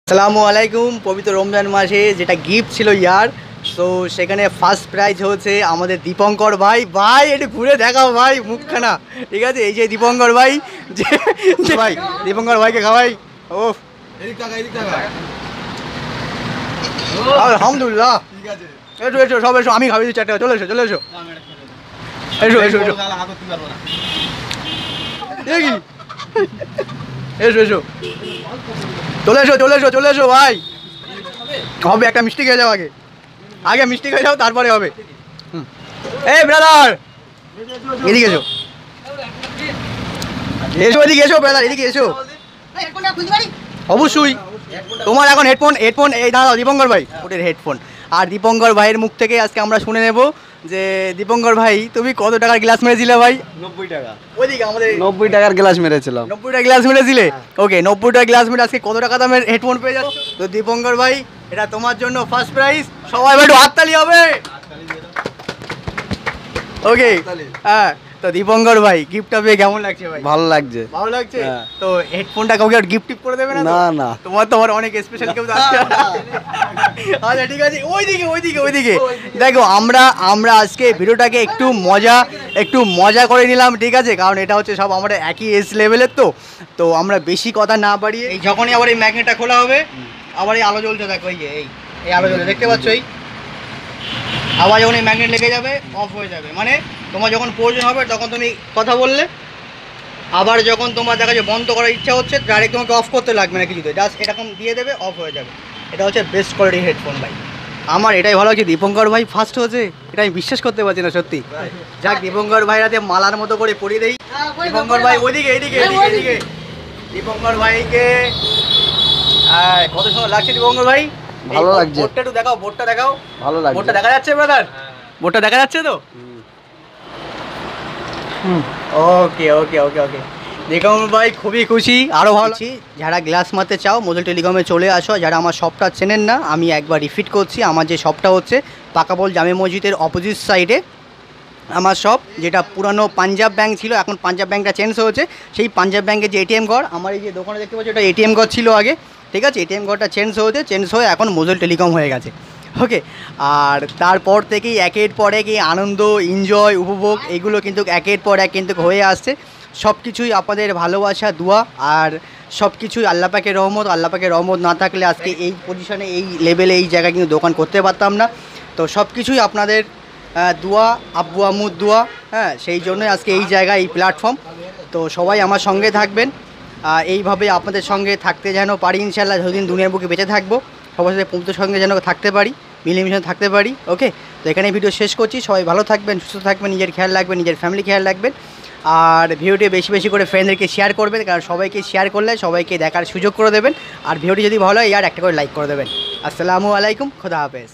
আসসালামু আলাইকুম। পবিত্র রমজান মাসে যেটা গিফট ছিল ইয়ার, তো সেখানে ফার্স্ট প্রাইজ হচ্ছে আমাদের দীপঙ্কর ভাই। ভাই একটু ঘুরে দেখাও ভাই মুখখানা, ঠিক আছে? এই যে দীপঙ্কর ভাই, যে ভাই দীপঙ্কর ভাইকে খাওয়াই। ও আলহামদুলিল্লাহ, এসো এসো সব এসো, আমি খাবি 4 টাকা। চলে এসো চলে এসো এসো এসো এসো এসো এসো চলে এসো চলে এসো চলে এসো ভাই। হবে একটা মিষ্টি খেয়ে যাও, আগে আগে মিষ্টি খেয়ে যাও, তারপরে হবে। এই ব্রাদার এদিকে এসো, এসো এদিকে এসো ব্রাদার, এদিকে এসো। অবশ্যই তোমার এখন হেডফোন হেডফোন এই দাঁড়াও দীপঙ্কর ভাই, ওদের হেডফোন। আর দীপঙ্কর ভাইয়ের মুখ থেকে আজকে আমরা শুনে নেব যে দীপঙ্কর ভাই তুমি কত টাকার গ্লাস মেরেছিলে ভাই? 90 টাকা। ওইদিকে আমাদের 90 টাকার গ্লাস মেরেছিলাম। 90 টাকা গ্লাস মেরেছিলে? ওকে, 90 টাকা গ্লাস মেরে আজকে কত টাকা দামের হেডফোন পেয়ে যাচ্ছ? তো দীপঙ্কর ভাই, এটা তোমার জন্য ফার্স্ট প্রাইজ। সবাই একটু হাততালি হবে। ওকে, হ্যাঁ। তো দীপঙ্কর ভাই, গিফটটা পেয়ে কেমন লাগছে ভাই? ভালো লাগছে। ভালো লাগছে। তো হেডফোনটা কাউকে গিফট টিপ করে দেবে না? না না, তোমার অনেক স্পেশাল কেউ আছে। আচ্ছা ঠিক আছে, ওইদিকে ওইদিকে ওইদিকে দেখো। আমরা আজকে ভিডিওটাকে একটু মজা করে নিলাম, ঠিক আছে? কারণ এটা হচ্ছে সব আমরা একই এজ লেভেলের, তো আমরা বেশি কথা না বাড়িয়ে এই যখনই আবার এই ম্যাগনেটটা খোলা হবে, আবার এই আলো জ্বলছে দেখো, এই আলো জ্বলছে দেখতে পাচ্ছ। আবার যখন এই ম্যাগনেট লেগে যাবে অফ হয়ে যাবে, মানে তোমার যখন প্রয়োজন হবে তখন তুমি কথা বললে, আবার যখন তোমার দেখা যায় বন্ধ করার ইচ্ছা হচ্ছে ডাইরেক্ট তোমাকে অফ করতে লাগবে না কিছুতে, জাস্ট এরকম দিয়ে দেবে, অফ হয়ে যাবে। এটা হচ্ছে বেস্ট কোয়ালিটির হেডফোন ভাই। আমার এটাই ভালো লাগছে, দীপঙ্কর ভাই ফার্স্ট হচ্ছে, এটা আমি বিশ্বাস করতে পারছি না সত্যি। যাক, দীপঙ্কর ভাই রাতে মালার মতো করে পরিয়ে দেই। দীপঙ্কর ভাই ওইদিকে এদিকে এদিকে এদিকে দীপঙ্কর ভাইকে কত সময় লাগছে দীপঙ্কর ভাই? ভালো লাগছে। বোর্ডটা একটু দেখাও, বোর্ডটা দেখাও। ভালো লাগছে। বোর্ডটা দেখা যাচ্ছে ব্রাদার? বোর্ডটা দেখা যাচ্ছে তো? ওকে ওকে ওকে ওকে দীপঙ্কর ভাই খুবই খুশি, আরও ভালো। যারা গ্লাস মারতে চাও মোজেল টেলিকমে চলে আসো। যারা আমার শপটা চেনেন না, আমি একবার রিপিট করছি, আমার যে শপটা হচ্ছে পাকাপোল জামে মসজিদের অপোজিট সাইডে আমার শপ, যেটা পুরানো পাঞ্জাব ব্যাংক ছিল, এখন পাঞ্জাব ব্যাংকটা চেঞ্জ হয়েছে। সেই পাঞ্জাব ব্যাংকের যে এটিএম ঘর, আমার এই যে দোকানে দেখতে পাচ্ছি, ওটা এটিএম ঘর ছিল আগে, ঠিক আছে? এটিএম ঘরটা চেঞ্জ হয়ে এখন মোজেল টেলিকম হয়ে গেছে। ওকে, আর তারপর থেকেই একের পর এক এই আনন্দ, এনজয়, উপভোগ এগুলো কিন্তু একের পর এক কিন্তু হয়ে আসছে। সব কিছুই আপনাদের ভালোবাসা, দোয়া, আর সব কিছুই আল্লাহ পাকের রহমত। আল্লাহ পাকের রহমত না থাকলে আজকে এই পজিশনে, এই লেভেলে, এই জায়গায় কিন্তু দোকান করতে পারতাম না। তো সব কিছুই আপনাদের দোয়া, আব্বু আম্মুর দোয়া, হ্যাঁ, সেই জন্যই আজকে এই জায়গা, এই প্ল্যাটফর্ম। তো সবাই আমার সঙ্গে থাকবেন, এইভাবে আপনাদের সঙ্গে থাকতে যেন পারি ইনশাল্লাহ। যতদিন দুনিয়ার বুকে বেঁচে থাকবো, সবার সাথে পবিত্র সঙ্গে যেন থাকতে পারি, মিলেমিশে থাকতে পারি। ওকে, তো এখানে ভিডিও শেষ করছি। সবাই ভালো থাকবেন, সুস্থ থাকবেন, নিজের খেয়াল রাখবেন, নিজের ফ্যামিলি খেয়াল রাখবেন। আর ভিডিওটি বেশি বেশি করে ফ্রেন্ডদেরকে শেয়ার করবেন, কারণ সবাইকে শেয়ার করলে সবাইকে দেখার সুযোগ করে দেবেন। আর ভিডিওটি যদি ভালো হয়, আর একটা করে লাইক করে দেবেন। আসসালামু আলাইকুম, খোদা হাফেজ।